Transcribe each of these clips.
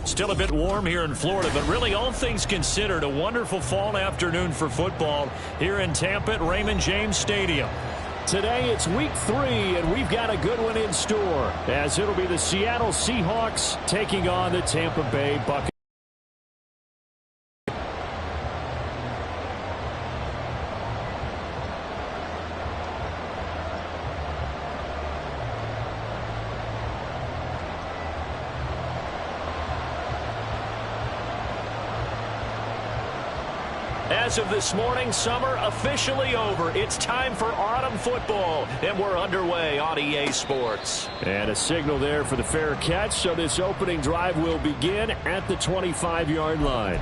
Still a bit warm here in Florida, but really all things considered, a wonderful fall afternoon for football here in Tampa at Raymond James Stadium. Today it's week 3, and we've got a good one in store, as it'll be the Seattle Seahawks taking on the Tampa Bay Bucks. As of this morning, summer officially over. It's time for autumn football, and we're underway on EA Sports. And a signal there for the fair catch, so this opening drive will begin at the 25-yard line.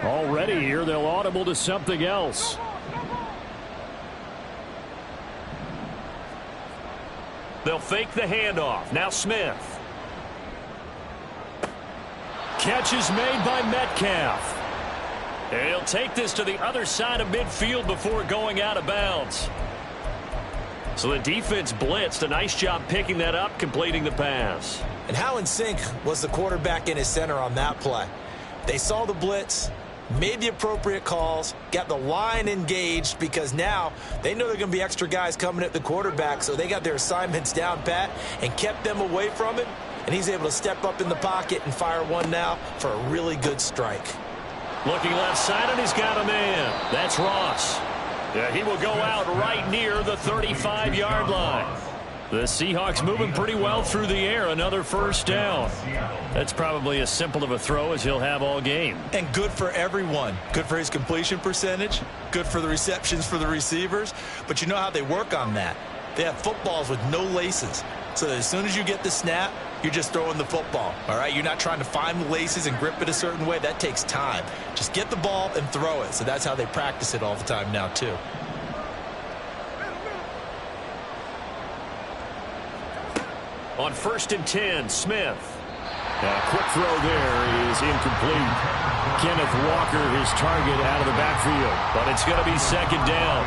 Already here, they'll audible to something else. They'll fake the handoff. Now Smith. Catch is made by Metcalf. And he'll take this to the other side of midfield before going out of bounds. So the defense blitzed. A nice job picking that up, completing the pass. And how in sync was the quarterback in his center on that play? They saw the blitz, made the appropriate calls, got the line engaged, because now they know there are going to be extra guys coming at the quarterback, so they got their assignments down pat and kept them away from it, and he's able to step up in the pocket and fire one now for a really good strike. Looking left side, and he's got a man. That's Ross. Yeah, he will go out right near the 35-yard line. The Seahawks moving pretty well through the air. Another first down. That's probably as simple of a throw as he'll have all game. And good for everyone. Good for his completion percentage. Good for the receptions for the receivers. But you know how they work on that. They have footballs with no laces. So that as soon as you get the snap, you're just throwing the football. All right? You're not trying to find the laces and grip it a certain way. That takes time. Just get the ball and throw it. So that's how they practice it all the time now, too. On 1st and 10, Smith. A quick throw there is incomplete. Kenneth Walker, his target, out of the backfield. But it's going to be second down.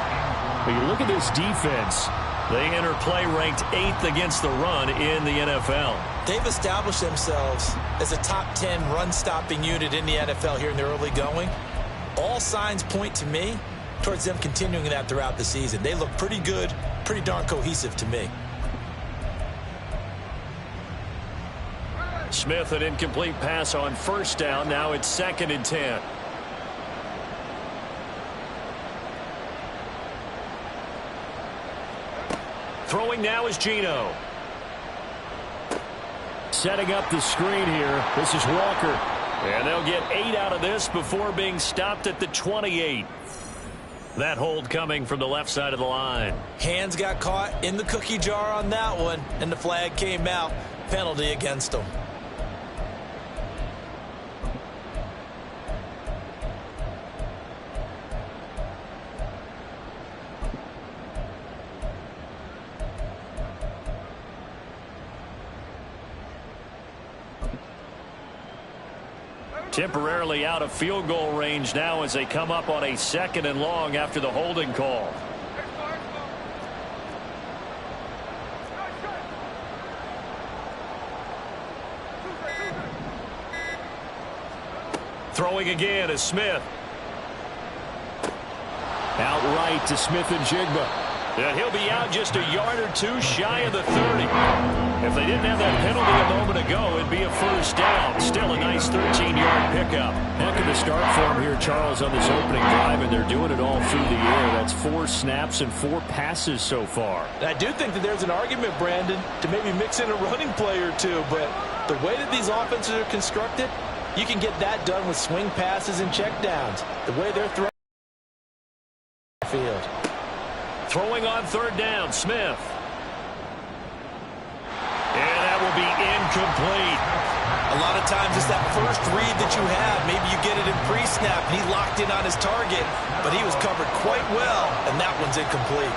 But you look at this defense. They enter play ranked 8th against the run in the NFL. They've established themselves as a top 10 run-stopping unit in the NFL here in the early going. All signs point to me towards them continuing that throughout the season. They look pretty good, pretty darn cohesive to me. Smith, an incomplete pass on 1st down. Now it's 2nd and 10. Throwing now is Geno. Setting up the screen here. This is Walker. And they'll get 8 out of this before being stopped at the 28. That hold coming from the left side of the line. Hands got caught in the cookie jar on that one, and the flag came out. Penalty against them. Temporarily out of field goal range now as they come up on a 2nd and long after the holding call. Throwing again is Smith. Outright to Smith and Jigba. And he'll be out just a yard or two shy of the 30. If they didn't have that penalty a moment ago, it'd be a first down. Still a nice 13-yard pickup. Heck of a start for him here, Charles, on this opening drive, and they're doing it all through the air. That's 4 snaps and 4 passes so far. And I do think that there's an argument, Brandon, to maybe mix in a running play or two, but the way that these offenses are constructed, you can get that done with swing passes and checkdowns. The way they're throwing field. Throwing on 3rd down, Smith. And that will be incomplete. A lot of times it's that first read that you have. Maybe you get it in pre-snap, and he locked in on his target, but he was covered quite well, and that one's incomplete.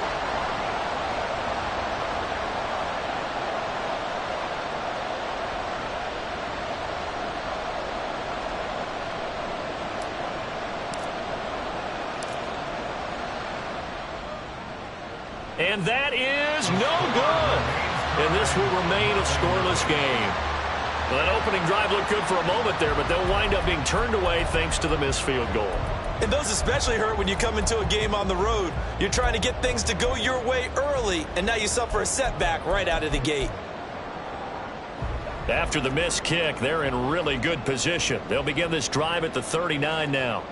And that is no good. And this will remain a scoreless game. Well, that opening drive looked good for a moment there, but they'll wind up being turned away thanks to the missed field goal. And those especially hurt when you come into a game on the road. You're trying to get things to go your way early, and now you suffer a setback right out of the gate. After the missed kick, they're in really good position. They'll begin this drive at the 39 now.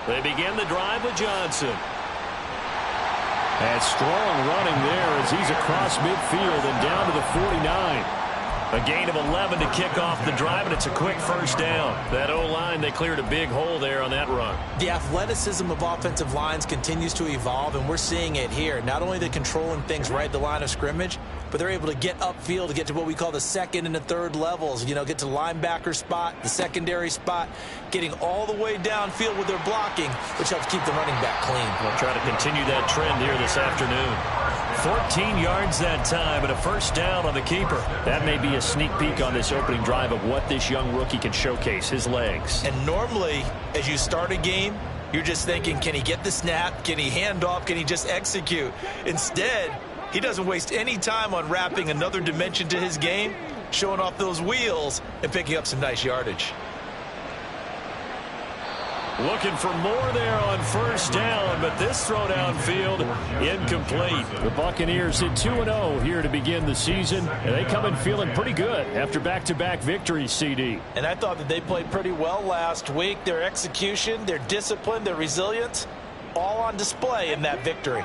They begin the drive with Johnson. And strong running there as he's across midfield and down to the 49. A gain of 11 to kick off the drive, and it's a quick first down. That O-line, they cleared a big hole there on that run. The athleticism of offensive lines continues to evolve, and we're seeing it here. Not only they're controlling things right at the line of scrimmage, but they're able to get upfield to get to what we call the second and the third levels. You know, get to the linebacker spot, the secondary spot, getting all the way downfield with their blocking, which helps keep the running back clean. We'll try to continue that trend here this afternoon. 14 yards that time and a first down on the keeper. That may be a sneak peek on this opening drive of what this young rookie can showcase, his legs. And normally, as you start a game, you're just thinking, can he get the snap? Can he hand off? Can he just execute? Instead, he doesn't waste any time on wrapping another dimension to his game, showing off those wheels and picking up some nice yardage. Looking for more there on first down, but this throw downfield incomplete. The Buccaneers hit 2-0 here to begin the season, and they come in feeling pretty good after back-to-back victories, CD. And I thought that they played pretty well last week. Their execution, their discipline, their resilience, all on display in that victory.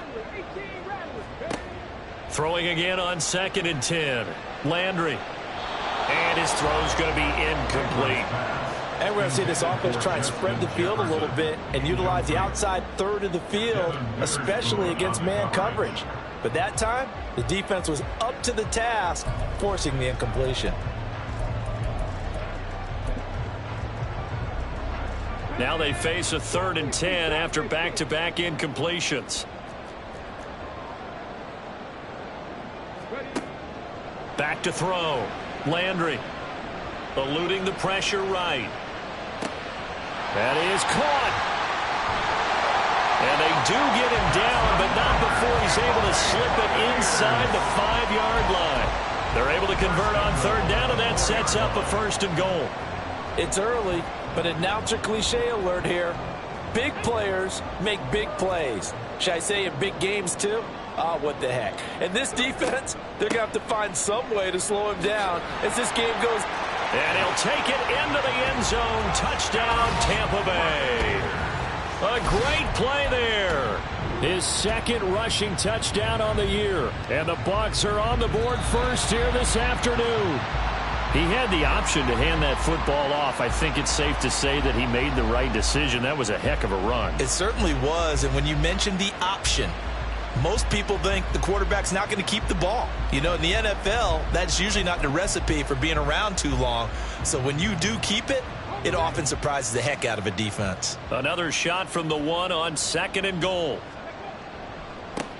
Throwing again on 2nd and 10. Landry. And his throw's going to be incomplete. And we're going to see this offense try and spread the field a little bit and utilize the outside third of the field, especially against man coverage. But that time, the defense was up to the task, forcing the incompletion. Now they face a 3rd and 10 after back-to-back incompletions. Back to throw. Landry. Eluding the pressure right. That is caught. And they do get him down, but not before he's able to slip it inside the 5-yard line. They're able to convert on 3rd down, and that sets up a 1st and goal. It's early, but announcer cliche alert here. Big players make big plays. Should I say in big games too? Ah, what the heck. And this defense, they're going to have to find some way to slow him down as this game goes. And he'll take it into the end zone. Touchdown, Tampa Bay. A great play there. His 2nd rushing touchdown on the year. And the Bucks are on the board first here this afternoon. He had the option to hand that football off. I think it's safe to say that he made the right decision. That was a heck of a run. It certainly was. And when you mentioned the option, most people think the quarterback's not going to keep the ball. You know, in the NFL, that's usually not the recipe for being around too long. So when you do keep it, it often surprises the heck out of a defense. Another shot from the 1 on 2nd and goal.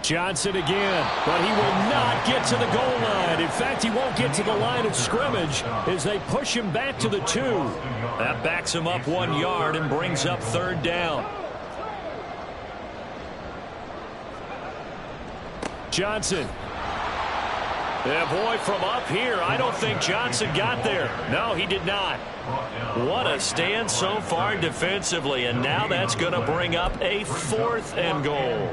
Johnson again, but he will not get to the goal line. In fact, he won't get to the line of scrimmage as they push him back to the 2. That backs him up 1 yard and brings up 3rd down. Johnson. Yeah, boy, from up here, I don't think Johnson got there. No, he did not. What a stand so far defensively, and now that's going to bring up a 4th and goal.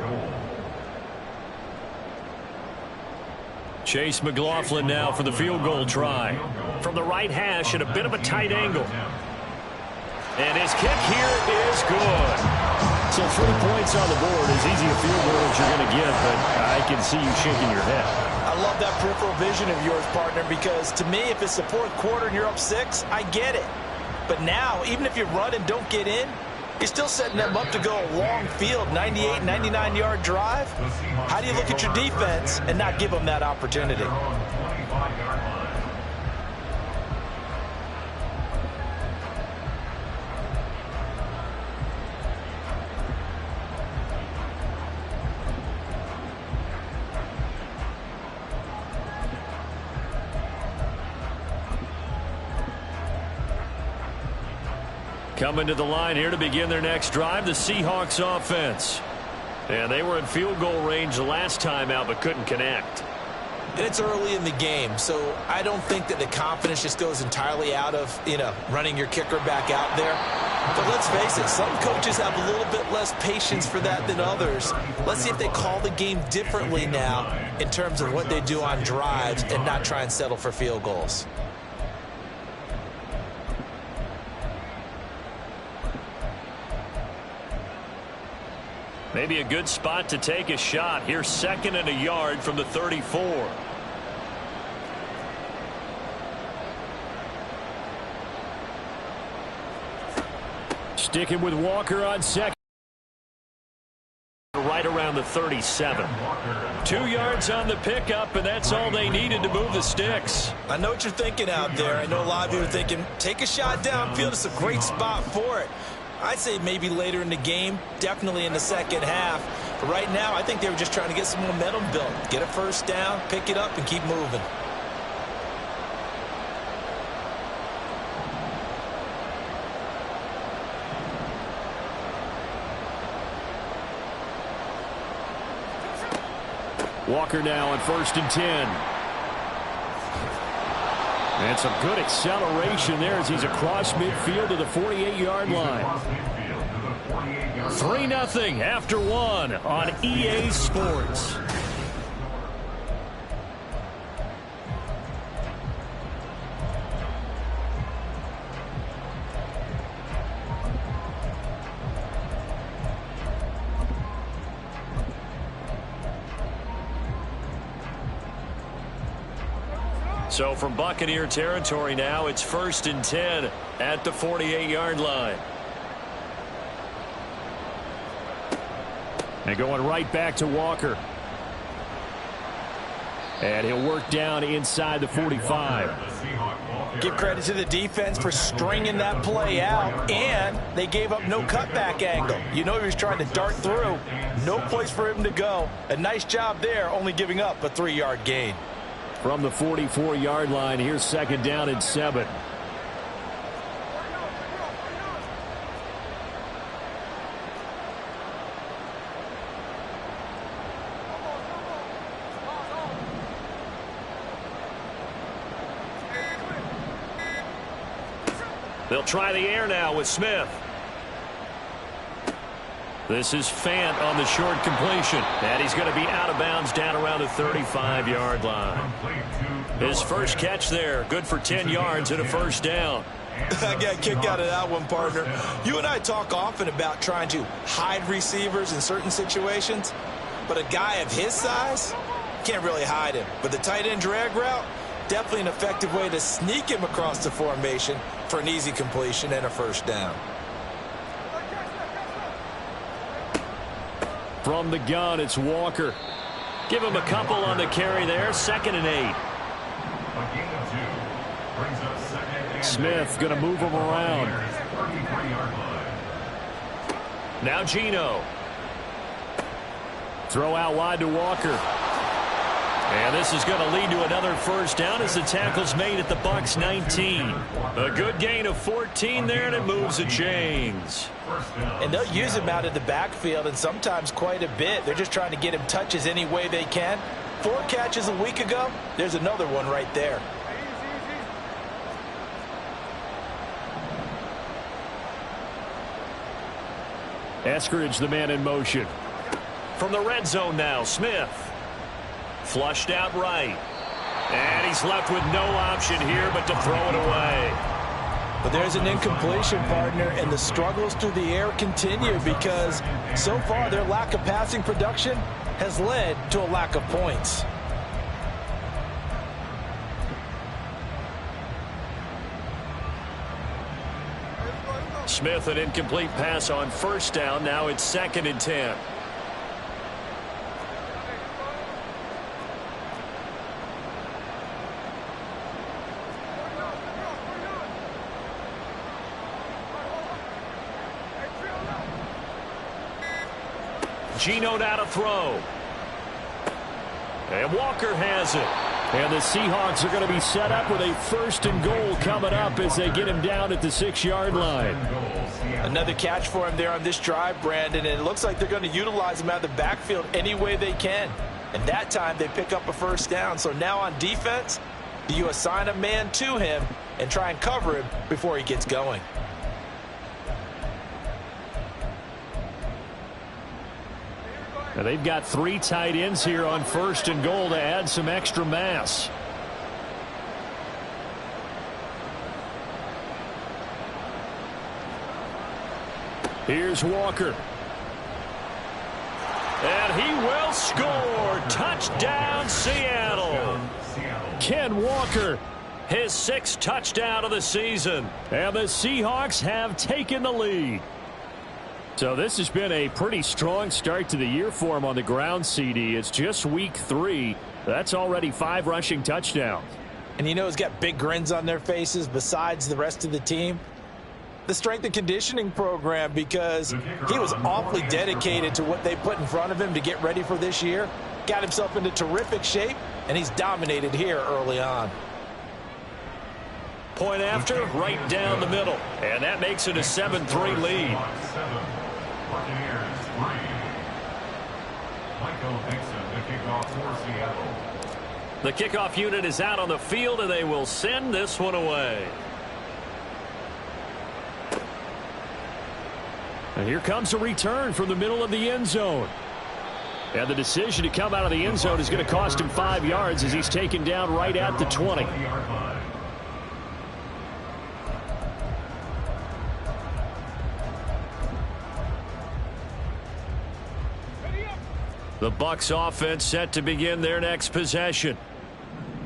Chase McLaughlin now for the field goal try. From the right hash at a bit of a tight angle. And his kick here is good. So 3 points on the board, as easy a field goal as you're going to get, but I can see you shaking your head. I love that peripheral vision of yours, partner, because to me, if it's the 4th quarter and you're up 6, I get it. But now, even if you run and don't get in, you're still setting them up to go a long field, 98, 99-yard drive. How do you look at your defense and not give them that opportunity? Coming to the line here to begin their next drive, the Seahawks offense. And they were in field goal range the last time out, but couldn't connect. And it's early in the game, so I don't think that the confidence just goes entirely out of, running your kicker back out there. But let's face it, some coaches have a little bit less patience for that than others. Let's see if they call the game differently now in terms of what they do on drives and not try and settle for field goals. Maybe a good spot to take a shot. Here's 2nd and a yard from the 34. Sticking with Walker on 2nd. Right around the 37. 2 yards on the pickup, and that's all they needed to move the sticks. I know what you're thinking out there. I know a lot of you are thinking, take a shot downfield. It's a great spot for it. I'd say maybe later in the game, definitely in the second half. But right now, I think they were just trying to get some momentum built. Get a first down, pick it up, and keep moving. Walker now on 1st and 10. And some good acceleration there as he's across midfield to the 48-yard line. 3-0 after 1 on EA Sports. So from Buccaneer territory now, it's 1st and 10 at the 48-yard line. And going right back to Walker. And he'll work down inside the 45. Give credit to the defense for stringing that play out, and they gave up no cutback angle. You know he was trying to dart through. No place for him to go. A nice job there, only giving up a 3-yard gain. From the 44-yard line, here's 2nd down and 7. They'll try the air now with Smith. This is Fant on the short completion. And he's going to be out of bounds down around the 35-yard line. His first catch there, good for 10 yards and a first down. I got a kick out of that one, partner. You and I talk often about trying to hide receivers in certain situations, but a guy of his size, can't really hide him. But the tight end drag route, definitely an effective way to sneak him across the formation for an easy completion and a first down. From the gun, it's Walker. Give him a couple on the carry there. 2nd and 8. Smith going to move him around. Now Geno. Throw out wide to Walker. And this is going to lead to another first down as the tackle's made at the Bucks 19. A good gain of 14 there, and it moves the chains. And they'll use him out of the backfield, and sometimes quite a bit. They're just trying to get him touches any way they can. 4 catches a week ago. There's another one right there. Eskridge, the man in motion. From the red zone now, Smith. Flushed out right. And he's left with no option here but to throw it away. But there's an incompletion, partner, and the struggles through the air continue because so far their lack of passing production has led to a lack of points. Smith, an incomplete pass on first down. Now it's 2nd and 10. Geno now to throw. And Walker has it. And the Seahawks are going to be set up with a 1st and goal coming up as they get him down at the 6-yard line. Another catch for him there on this drive, Brandon, and it looks like they're going to utilize him out of the backfield any way they can. And that time they pick up a 1st down. So now on defense, do you assign a man to him and try and cover him before he gets going? Now they've got 3 tight ends here on 1st and goal to add some extra mass. Here's Walker. And he will score. Touchdown, Seattle. Ken Walker, his 6th touchdown of the season. And the Seahawks have taken the lead. So this has been a pretty strong start to the year for him on the ground, CD. It's just week 3. That's already 5 rushing touchdowns. And you know he's got big grins on their faces besides the rest of the team. The strength and conditioning program, because he was awfully dedicated to what they put in front of him to get ready for this year. Got himself into terrific shape, and he's dominated here early on. Point after, right down the middle. And that makes it a 7-3 lead. The kickoff unit is out on the field, and they will send this one away. And here comes a return from the middle of the end zone. And the decision to come out of the end zone is going to cost him 5 yards as he's taken down right at the 20. The Bucks offense set to begin their next possession.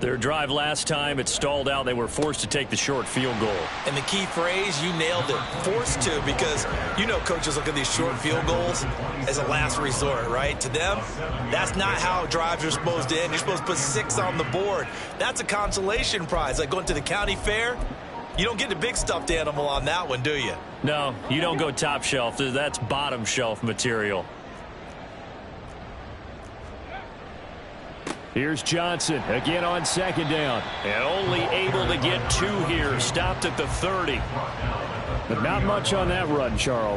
Their drive last time, it stalled out. They were forced to take the short field goal. And the key phrase, you nailed it, forced to, because you know coaches look at these short field goals as a last resort, right? To them, that's not how drives are supposed to end. You're supposed to put 6 on the board. That's a consolation prize. Like going to the county fair, you don't get the big stuffed animal on that one, do you? No, you don't go top shelf. That's bottom shelf material. Here's Johnson again on 2nd down. And only able to get 2 here. Stopped at the 30. But not much on that run, Charles.